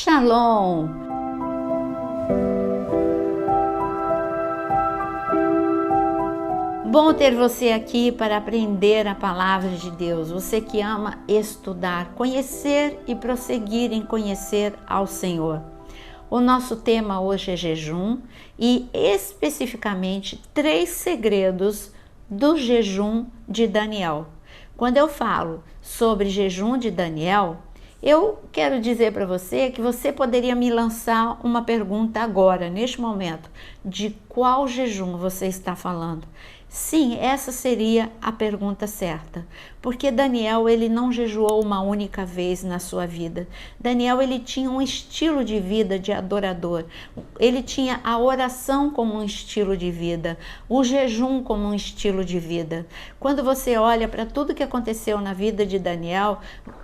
Shalom! Bom ter você aqui para aprender a palavra de Deus. Você que ama estudar, conhecer e prosseguir em conhecer ao Senhor. O nosso tema hoje é jejum e especificamente 3 segredos do jejum de Daniel. Quando eu falo sobre jejum de Daniel, eu quero dizer para você que você poderia me lançar uma pergunta agora, neste momento, de qual jejum você está falando? Sim, essa seria a pergunta certa, porque Daniel ele não jejuou uma única vez na sua vida. Daniel ele tinha um estilo de vida de adorador, ele tinha a oração como um estilo de vida, o jejum como um estilo de vida. Quando você olha para tudo que aconteceu na vida de Daniel,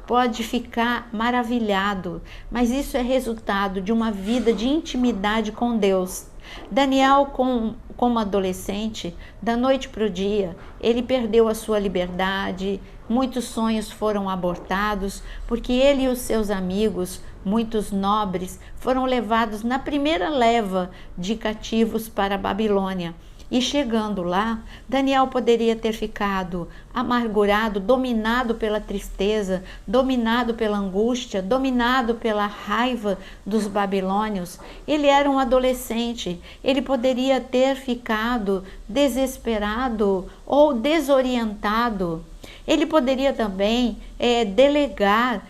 pode ficar maravilhado, mas isso é resultado de uma vida de intimidade com Deus. Daniel, como adolescente, da noite para o dia, ele perdeu a sua liberdade, muitos sonhos foram abortados, porque ele e os seus amigos, muitos nobres, foram levados na primeira leva de cativos para a Babilônia. E chegando lá, Daniel poderia ter ficado amargurado, dominado pela tristeza, dominado pela angústia, dominado pela raiva dos babilônios. Ele era um adolescente, ele poderia ter ficado desesperado ou desorientado. Ele poderia também delegar,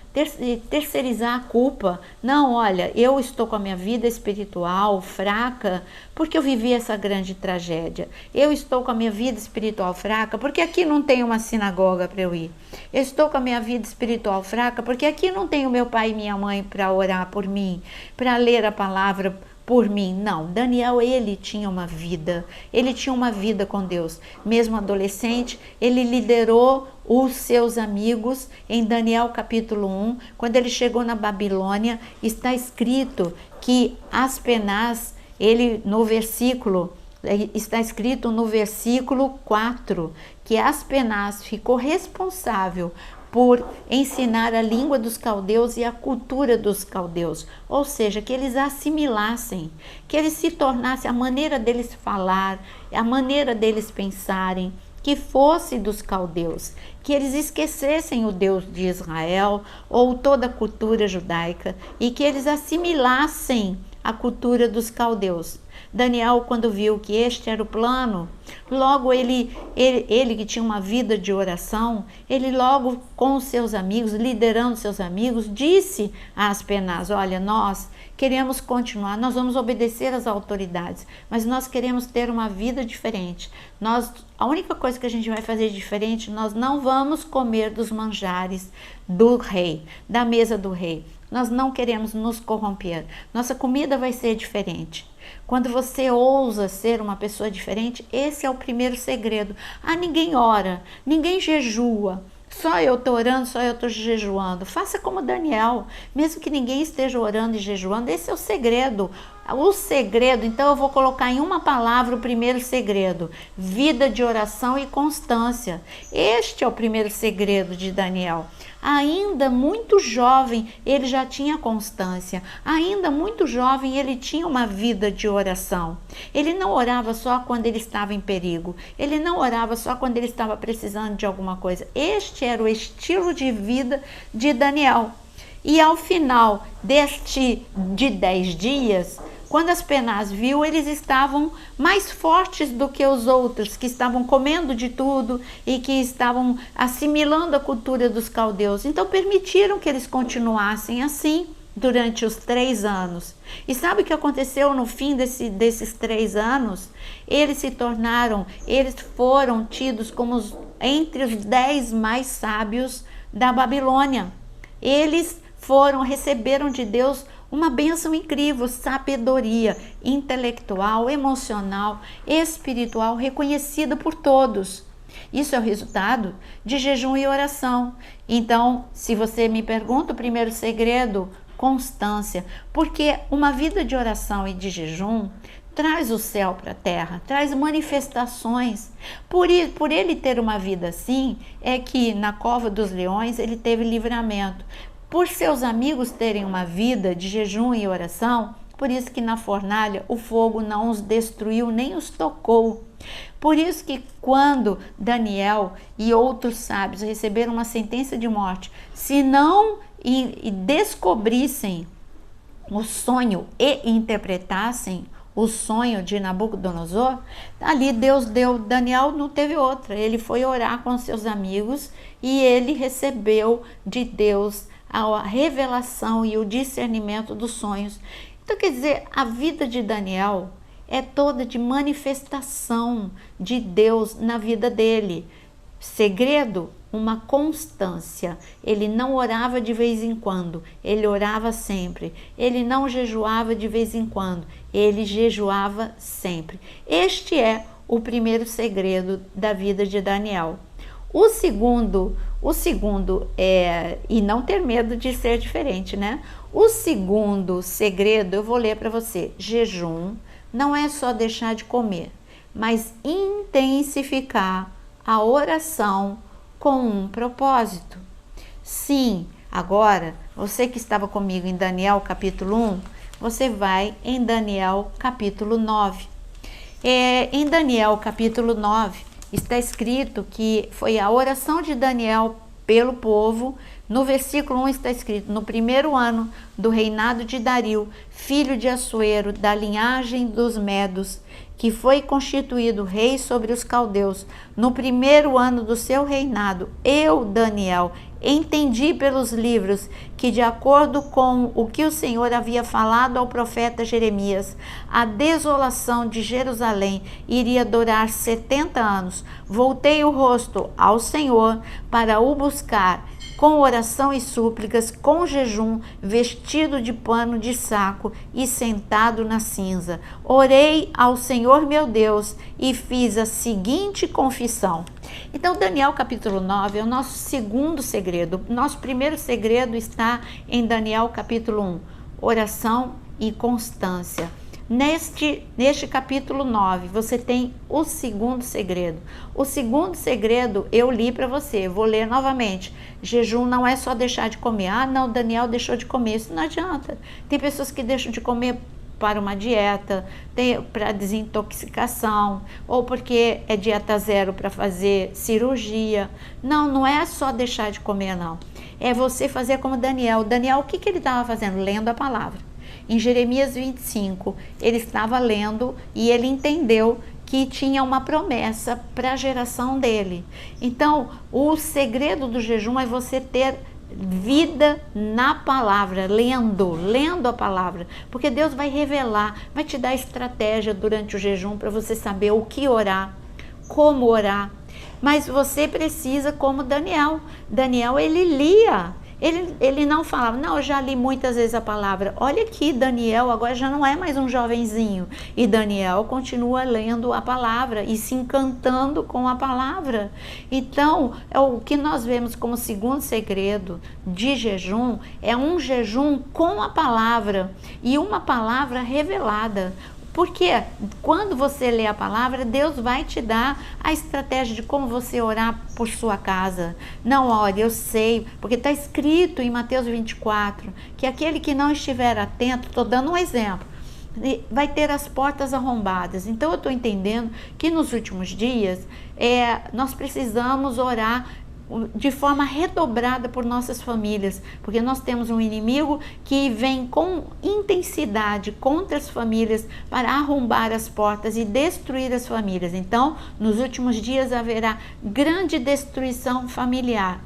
terceirizar a culpa. Não, olha, eu estou com a minha vida espiritual fraca porque eu vivi essa grande tragédia. Eu estou com a minha vida espiritual fraca porque aqui não tem uma sinagoga para eu ir. Eu estou com a minha vida espiritual fraca porque aqui não tem o meu pai e minha mãe para orar por mim, para ler a palavra por mim. Não, Daniel ele tinha uma vida com Deus. Mesmo adolescente, ele liderou os seus amigos. Em Daniel capítulo 1, quando ele chegou na Babilônia, está escrito que Aspenaz, está escrito no versículo 4, que Aspenaz ficou responsável por ensinar a língua dos caldeus e a cultura dos caldeus, ou seja, que eles assimilassem, que eles se tornassem a maneira deles falar, a maneira deles pensarem, que fosse dos caldeus, que eles esquecessem o Deus de Israel ou toda a cultura judaica e que eles assimilassem a cultura dos caldeus. Daniel, quando viu que este era o plano, logo ele que tinha uma vida de oração, ele logo com os seus amigos, liderando seus amigos, disse a Aspenaz: olha, nós queremos continuar, nós vamos obedecer às autoridades, mas nós queremos ter uma vida diferente. A única coisa que a gente vai fazer diferente, nós não vamos comer dos manjares do rei, da mesa do rei. Nós não queremos nos corromper. Nossa comida vai ser diferente. Quando você ousa ser uma pessoa diferente, esse é o primeiro segredo. Ninguém ora, ninguém jejua. Só eu estou orando, só eu estou jejuando. Faça como Daniel, mesmo que ninguém esteja orando e jejuando, esse é o segredo. O segredo, então eu vou colocar em uma palavra o primeiro segredo: vida de oração e constância. Este é o primeiro segredo de Daniel. Ainda muito jovem, ele já tinha constância. Ainda muito jovem, ele tinha uma vida de oração. Ele não orava só quando ele estava em perigo. Ele não orava só quando ele estava precisando de alguma coisa. Este era o estilo de vida de Daniel. E ao final de 10 dias, quando Aspenaz viu, eles estavam mais fortes do que os outros, que estavam comendo de tudo e que estavam assimilando a cultura dos caldeus. Então permitiram que eles continuassem assim durante os 3 anos. E sabe o que aconteceu no fim desses 3 anos? Eles foram tidos como entre os 10 mais sábios da Babilônia. Eles receberam de Deus uma bênção incrível, sabedoria intelectual, emocional, espiritual, reconhecida por todos. Isso é o resultado de jejum e oração. Então, se você me pergunta, o primeiro segredo, constância, porque uma vida de oração e de jejum traz o céu para a terra, traz manifestações. Por ele ter uma vida assim, é que na cova dos leões ele teve livramento. Por seus amigos terem uma vida de jejum e oração, por isso que na fornalha o fogo não os destruiu nem os tocou. Por isso que quando Daniel e outros sábios receberam uma sentença de morte, se não descobrissem o sonho e interpretassem o sonho de Nabucodonosor, ali Deus deu, Daniel não teve outra, ele foi orar com seus amigos e ele recebeu de Deus a revelação e o discernimento dos sonhos. Então quer dizer, a vida de Daniel é toda de manifestação de Deus na vida dele. Segredo, uma constância. Ele não orava de vez em quando, ele orava sempre. Ele não jejuava de vez em quando, ele jejuava sempre. Este é o primeiro segredo da vida de Daniel. O segundo é, e não ter medo de ser diferente, né? O segundo segredo, eu vou ler para você. Jejum não é só deixar de comer, mas intensificar a oração com um propósito. Sim, agora, você que estava comigo em Daniel capítulo 1, você vai em Daniel capítulo 9. Em Daniel capítulo 9, está escrito que foi a oração de Daniel pelo povo. No versículo 1 está escrito: no primeiro ano do reinado de Dario, filho de Assuero, da linhagem dos Medos, que foi constituído rei sobre os caldeus, no primeiro ano do seu reinado, eu, Daniel, entendi pelos livros que, de acordo com o que o Senhor havia falado ao profeta Jeremias, a desolação de Jerusalém iria durar 70 anos. Voltei o rosto ao Senhor para o buscar, com oração e súplicas, com jejum, vestido de pano de saco e sentado na cinza. Orei ao Senhor meu Deus e fiz a seguinte confissão. Então, Daniel capítulo 9 é o nosso segundo segredo. Nosso primeiro segredo está em Daniel capítulo 1, oração e constância. Neste capítulo 9, você tem o segundo segredo. O segundo segredo eu li para você, vou ler novamente. Jejum não é só deixar de comer. Ah, não, Daniel deixou de comer. Isso não adianta. Tem pessoas que deixam de comer para uma dieta, para desintoxicação, ou porque é dieta zero para fazer cirurgia. Não, não é só deixar de comer, não. É você fazer como Daniel. Daniel, o que ele estava fazendo? Lendo a palavra. Em Jeremias 25, ele estava lendo e ele entendeu que tinha uma promessa para a geração dele. Então, o segredo do jejum é você ter vida na palavra, lendo a palavra, porque Deus vai revelar, vai te dar estratégia durante o jejum para você saber o que orar, como orar. Mas você precisa, como Daniel. Daniel, ele lia. Ele não falava, não, eu já li muitas vezes a palavra. Olha aqui, Daniel agora já não é mais um jovenzinho. E Daniel continua lendo a palavra e se encantando com a palavra. Então, o que nós vemos como segundo segredo de jejum é um jejum com a palavra e uma palavra revelada. Porque quando você lê a palavra, Deus vai te dar a estratégia de como você orar por sua casa. Não, olha, eu sei, porque está escrito em Mateus 24, que aquele que não estiver atento, estou dando um exemplo, vai ter as portas arrombadas. Então eu estou entendendo que nos últimos dias nós precisamos orar de forma redobrada por nossas famílias, porque nós temos um inimigo que vem com intensidade contra as famílias para arrombar as portas e destruir as famílias. Então, nos últimos dias haverá grande destruição familiar.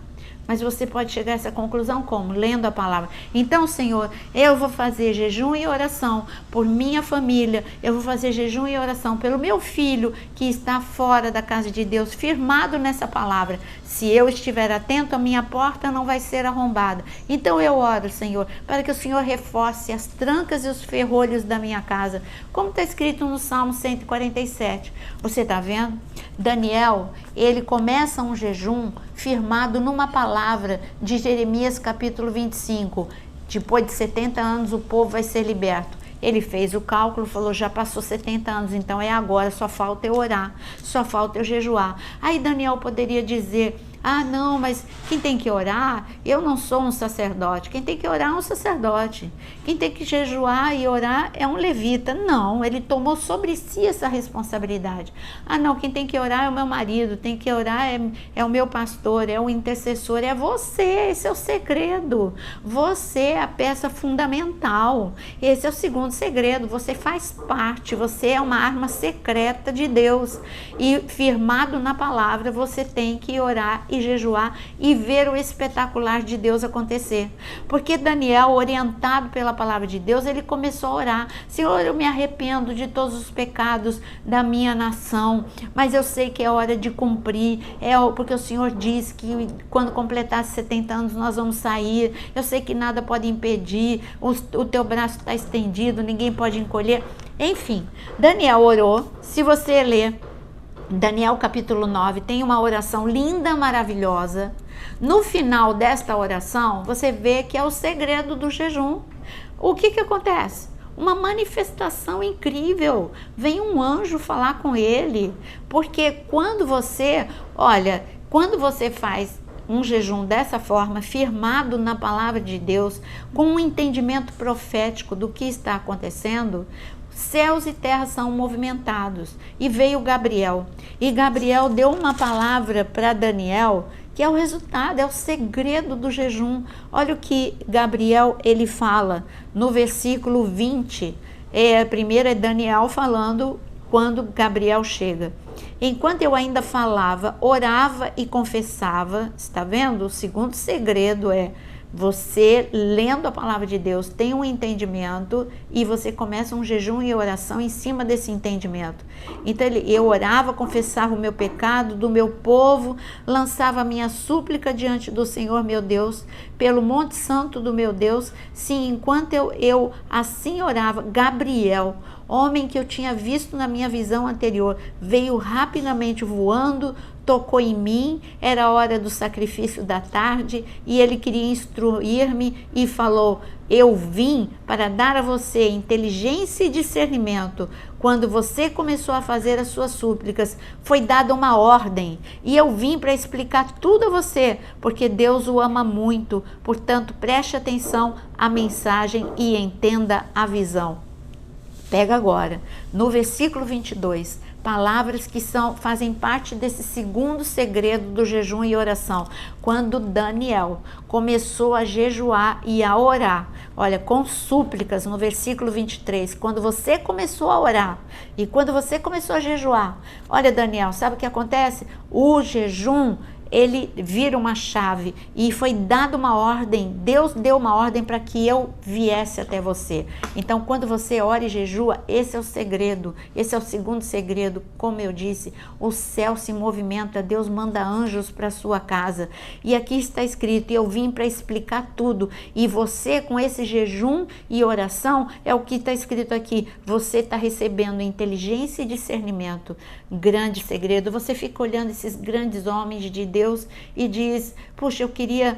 Mas você pode chegar a essa conclusão como? Lendo a palavra. Então, Senhor, eu vou fazer jejum e oração por minha família, eu vou fazer jejum e oração pelo meu filho que está fora da casa de Deus, firmado nessa palavra. Se eu estiver atento, a minha porta não vai ser arrombada. Então eu oro, Senhor, para que o Senhor reforce as trancas e os ferrolhos da minha casa, como está escrito no Salmo 147. Você está vendo? Daniel, ele começa um jejum firmado numa palavra de Jeremias capítulo 25. Depois de 70 anos o povo vai ser liberto. Ele fez o cálculo, falou, já passou 70 anos, então é agora, só falta eu orar, só falta eu jejuar. Aí Daniel poderia dizer, Ah, não, mas quem tem que orar, eu não sou um sacerdote. Quem tem que orar é um sacerdote. Quem tem que jejuar e orar é um levita. Não, ele tomou sobre si essa responsabilidade. Ah, não, quem tem que orar é o meu marido, tem que orar é o meu pastor, é o intercessor, é você. Esse é o segredo. Você é a peça fundamental. Esse é o segundo segredo. Você faz parte, você é uma arma secreta de Deus. E firmado na palavra, você tem que orar e jejuar e ver o espetacular de Deus acontecer. Porque Daniel, orientado pela palavra de Deus, ele começou a orar: Senhor, eu me arrependo de todos os pecados da minha nação, mas eu sei que é hora de cumprir, porque o Senhor diz que quando completar 70 anos nós vamos sair, eu sei que nada pode impedir, o teu braço está estendido, ninguém pode encolher. Enfim, Daniel orou. Se você ler Daniel capítulo 9, tem uma oração linda, maravilhosa. No final desta oração, você vê que é o segredo do jejum. O que acontece? Uma manifestação incrível. Vem um anjo falar com ele. Porque quando você faz um jejum dessa forma, firmado na palavra de Deus, com um entendimento profético do que está acontecendo, céus e terra são movimentados. E veio Gabriel. E Gabriel deu uma palavra para Daniel, que é o resultado, é o segredo do jejum. Olha o que Gabriel ele fala no versículo 20. Primeiro é Daniel falando quando Gabriel chega. Enquanto eu ainda falava, orava e confessava. Está vendo? O segundo segredo é você, lendo a palavra de Deus, tem um entendimento e você começa um jejum e oração em cima desse entendimento. Então eu orava, confessava o meu pecado do meu povo, lançava a minha súplica diante do Senhor meu Deus, pelo monte santo do meu Deus. Sim, enquanto eu assim orava, Gabriel, homem que eu tinha visto na minha visão anterior, veio rapidamente voando, tocou em mim. Era a hora do sacrifício da tarde e ele queria instruir-me e falou: eu vim para dar a você inteligência e discernimento. Quando você começou a fazer as suas súplicas, foi dada uma ordem e eu vim para explicar tudo a você, porque Deus o ama muito. Portanto, preste atenção à mensagem e entenda a visão. Pega agora, no versículo 22, palavras que fazem parte desse segundo segredo do jejum e oração. Quando Daniel começou a jejuar e a orar, olha, com súplicas, no versículo 23, quando você começou a orar e quando você começou a jejuar, olha, Daniel, sabe o que acontece? O jejum, ele vira uma chave e foi dada uma ordem, Deus deu uma ordem para que eu viesse até você. Então, quando você ora e jejua, esse é o segredo, esse é o segundo segredo. Como eu disse, o céu se movimenta, Deus manda anjos para sua casa. E aqui está escrito, e eu vim para explicar tudo. E você, com esse jejum e oração, é o que está escrito aqui, você está recebendo inteligência e discernimento. Grande segredo. Você fica olhando esses grandes homens de Deus e diz: puxa, eu queria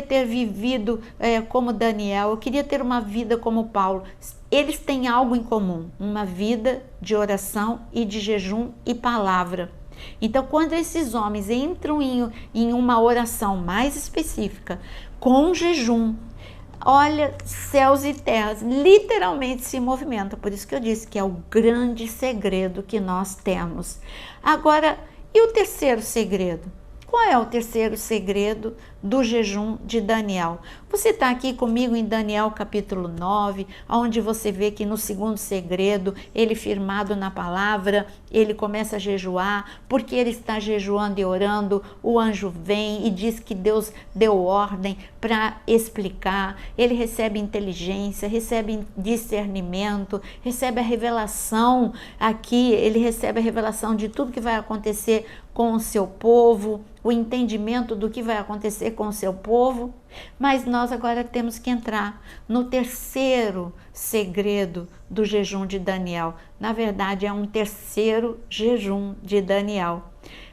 ter vivido como Daniel, eu queria ter uma vida como Paulo. Eles têm algo em comum, uma vida de oração e de jejum e palavra. Então, quando esses homens entram em uma oração mais específica, com jejum, olha, céus e terras literalmente se movimentam. Por isso que eu disse que é o grande segredo que nós temos. Agora, e o terceiro segredo? Qual é o terceiro segredo do jejum de Daniel? Você está aqui comigo em Daniel capítulo 9, onde você vê que no segundo segredo, ele firmado na palavra, ele começa a jejuar. Porque ele está jejuando e orando, o anjo vem e diz que Deus deu ordem para explicar. Ele recebe inteligência, recebe discernimento, recebe a revelação aqui, ele recebe a revelação de tudo que vai acontecer com o seu povo, o entendimento do que vai acontecer com o seu povo. Mas nós agora temos que entrar no terceiro segredo do jejum de Daniel. Na verdade, é um terceiro jejum de Daniel.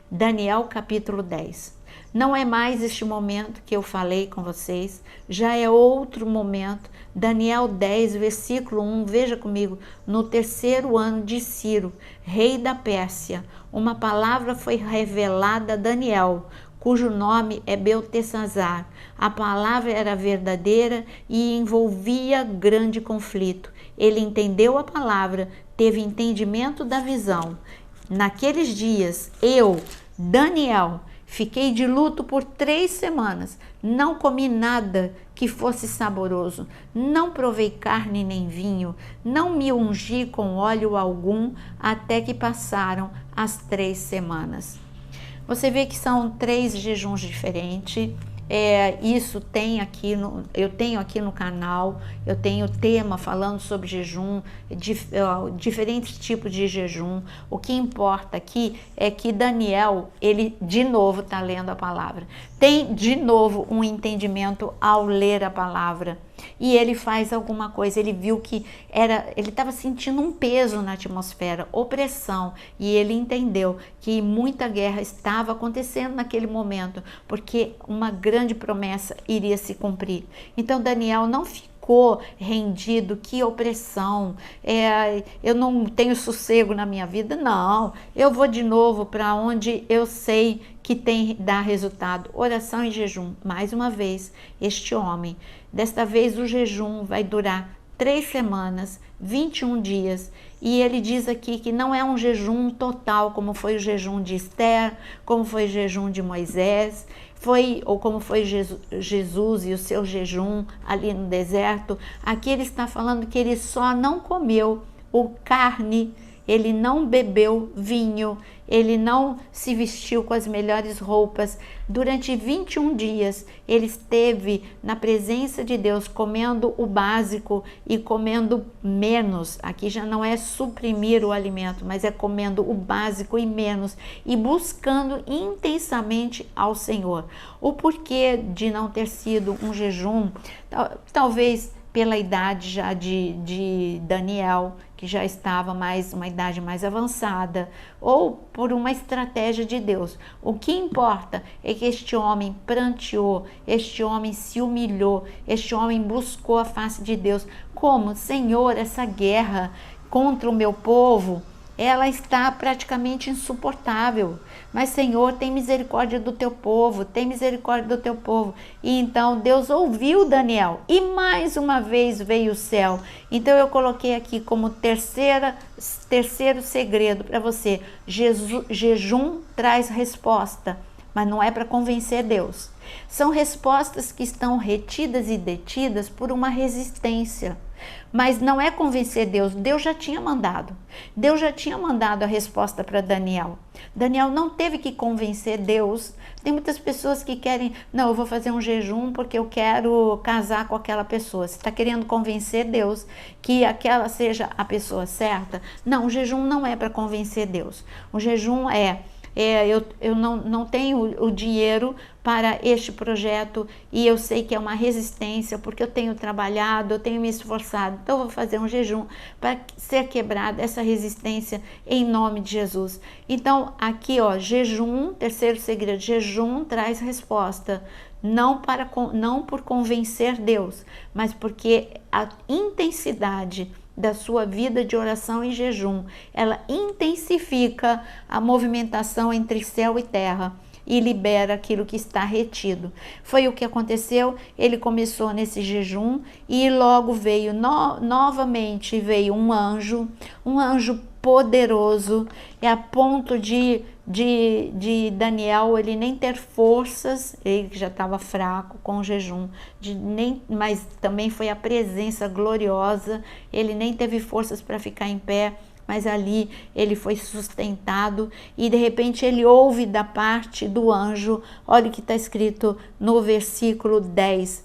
Daniel capítulo 10. Não é mais este momento que eu falei com vocês, já é outro momento. Daniel 10, versículo 1, veja comigo. No terceiro ano de Ciro, rei da Pérsia, uma palavra foi revelada a Daniel, cujo nome é Beltesazar. A palavra era verdadeira e envolvia grande conflito. Ele entendeu a palavra, teve entendimento da visão. Naqueles dias, eu, Daniel, fiquei de luto por 3 semanas. Não comi nada que fosse saboroso. Não provei carne nem vinho. Não me ungi com óleo algum até que passaram as 3 semanas. Você vê que são 3 jejuns diferentes. Isso tem aqui eu tenho aqui no canal, eu tenho tema falando sobre jejum, diferentes tipos de jejum. O que importa aqui é que Daniel, ele de novo está lendo a palavra, tem de novo um entendimento ao ler a palavra, e ele faz alguma coisa. Ele viu que ele estava sentindo um peso na atmosfera, opressão, e ele entendeu que muita guerra estava acontecendo naquele momento, porque uma grande promessa iria se cumprir. Então Daniel não ficou rendido, que opressão, eu não tenho sossego na minha vida, não, eu vou de novo para onde eu sei que dá resultado. Oração e jejum. Mais uma vez, este homem, desta vez o jejum vai durar 3 semanas, 21 dias, e ele diz aqui que não é um jejum total, como foi o jejum de Esther, como foi o jejum de Moisés, ou como foi Jesus e o seu jejum ali no deserto. Aqui ele está falando que ele só não comeu carne, ele não bebeu vinho, ele não se vestiu com as melhores roupas. Durante 21 dias, ele esteve na presença de Deus, comendo o básico e comendo menos. Aqui já não é suprimir o alimento, mas é comendo o básico e menos, e buscando intensamente ao Senhor. O porquê de não ter sido um jejum, talvez pela idade já de Daniel, que já estava uma idade mais avançada, ou por uma estratégia de Deus. O que importa é que este homem pranteou, este homem se humilhou, este homem buscou a face de Deus. Como? Senhor, essa guerra contra o meu povo, ela está praticamente insuportável, mas Senhor, tem misericórdia do teu povo, tem misericórdia do teu povo. E então Deus ouviu Daniel, e mais uma vez veio o céu. Então eu coloquei aqui como terceiro segredo para você: jejum traz resposta, mas não é para convencer Deus. São respostas que estão retidas e detidas por uma resistência. Mas não é convencer Deus. Deus já tinha mandado. Deus já tinha mandado a resposta para Daniel. Daniel não teve que convencer Deus. Tem muitas pessoas que querem, não, eu vou fazer um jejum porque eu quero casar com aquela pessoa. Você está querendo convencer Deus que aquela seja a pessoa certa? Não, o jejum não é para convencer Deus. O jejum eu não tenho o dinheiro para este projeto e eu sei que é uma resistência porque eu tenho trabalhado, eu tenho me esforçado, então eu vou fazer um jejum para ser quebrada essa resistência em nome de Jesus. Então aqui jejum, terceiro segredo, jejum traz resposta, não por convencer Deus, mas porque a intensidade da sua vida de oração e jejum, ela intensifica a movimentação entre céu e terra e libera aquilo que está retido. Foi o que aconteceu. Ele começou nesse jejum e logo veio novamente veio um anjo poderoso, a ponto de Daniel ele nem ter forças, ele já estava fraco com o jejum, mas também foi a presença gloriosa, ele nem teve forças para ficar em pé, mas ali ele foi sustentado e de repente ele ouve da parte do anjo. Olha o que está escrito no versículo 10,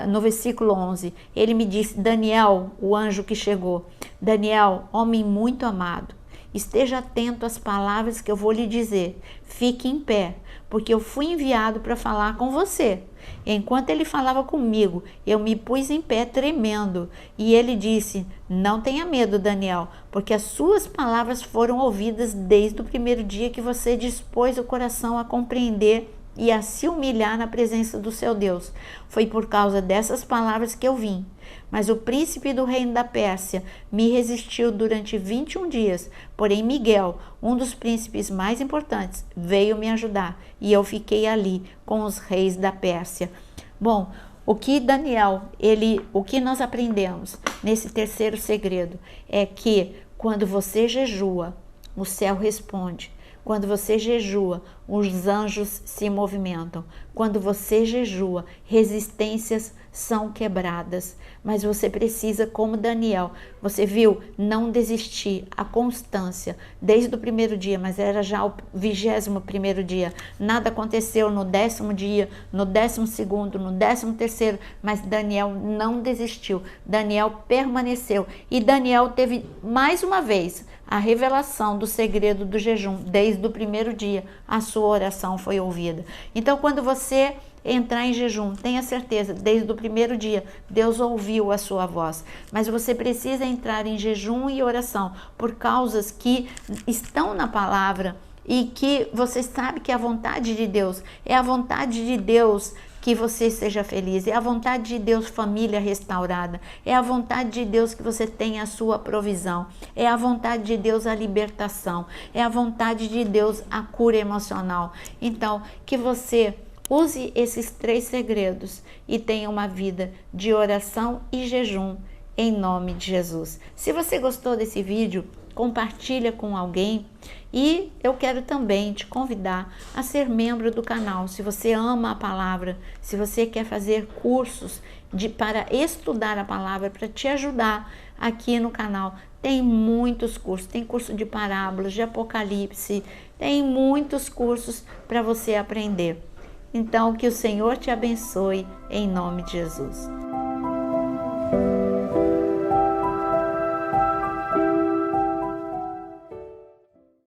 no versículo 11, ele me disse: Daniel, o anjo que chegou, Daniel, homem muito amado, esteja atento às palavras que eu vou lhe dizer, fique em pé, porque eu fui enviado para falar com você. Enquanto ele falava comigo, eu me pus em pé tremendo, e ele disse: não tenha medo, Daniel, porque as suas palavras foram ouvidas desde o primeiro dia que você dispôs o coração a compreender e a se humilhar na presença do seu Deus. Foi por causa dessas palavras que eu vim. Mas o príncipe do reino da Pérsia me resistiu durante 21 dias. Porém, Miguel, um dos príncipes mais importantes, veio me ajudar e eu fiquei ali com os reis da Pérsia. Bom, o que nós aprendemos nesse terceiro segredo é que quando você jejua, o céu responde. Quando você jejua, os anjos se movimentam. Quando você jejua, resistências são quebradas. Mas você precisa, como Daniel, você viu, não desistir, a constância, desde o primeiro dia, mas era já o 21º dia. Nada aconteceu no 10º dia, no 12º, no 13º, mas Daniel não desistiu. Daniel permaneceu. E Daniel teve, mais uma vez, a revelação do segredo do jejum. Desde o primeiro dia, a sua oração foi ouvida. Então, quando você entrar em jejum, tenha certeza, desde o primeiro dia, Deus ouviu a sua voz. Mas você precisa entrar em jejum e oração por causas que estão na palavra e que você sabe que a vontade de Deus é a vontade de Deus que você seja feliz, é a vontade de Deus família restaurada, é a vontade de Deus que você tenha a sua provisão, é a vontade de Deus a libertação, é a vontade de Deus a cura emocional. Então, que você use esses 3 segredos e tenha uma vida de oração e jejum em nome de Jesus. Se você gostou desse vídeo, compartilha com alguém e eu quero também te convidar a ser membro do canal. Se você ama a palavra, se você quer fazer cursos para estudar a palavra, para te ajudar aqui no canal, tem muitos cursos, tem curso de parábolas, de Apocalipse, tem muitos cursos para você aprender. Então, que o Senhor te abençoe em nome de Jesus.